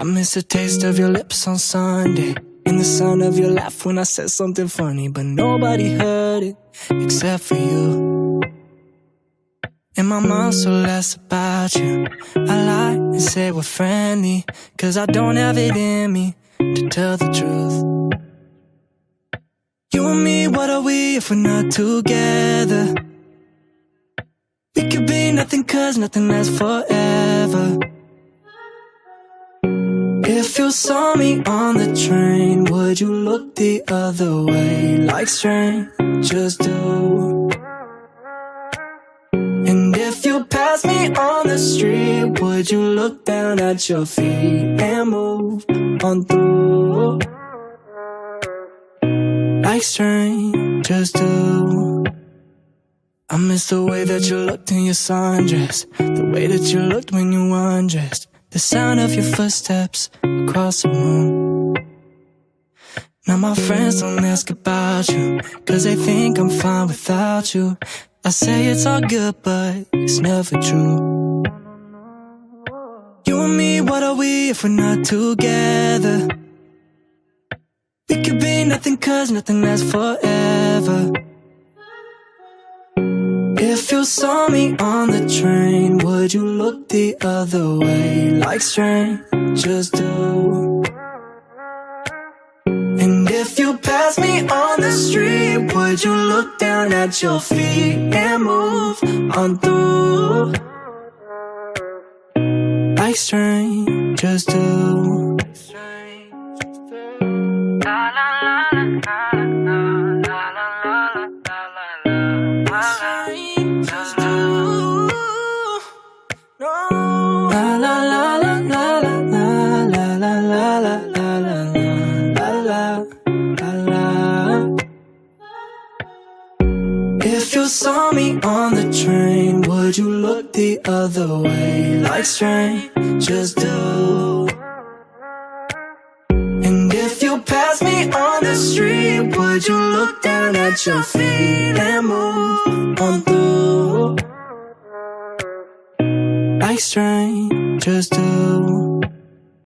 I miss the taste of your lips on Sunday, and the sound of your laugh when I said something funny, but nobody heard it except for you. In my mind so less about you. I lie and say we're friendly, cause I don't have it in me to tell the truth. You and me, what are we if we're not together? We could be nothing cause nothing lasts forever. If you saw me on the train, would you look the other way like strangers do? And if you pass me on the street, would you look down at your feet and move on through like strangers do? I miss the way that you looked in your sundress, the way that you looked when you undressed, the sound of your footsteps across the room. Now my friends don't ask about you, cause they think I'm fine without you. I say it's all good, but it's never true. You and me, what are we if we're not together? We could be nothing cause nothing lasts forever. If you saw me on the train, would you look the other way like strangers do? And if you pass me on the street, would you look down at your feet and move on through like strangers do? La la la la la la la la la la. If you saw me on the train, would you look the other way like strangers do? And if you pass me on the street, would you look down at your feet and move on through like strangers do?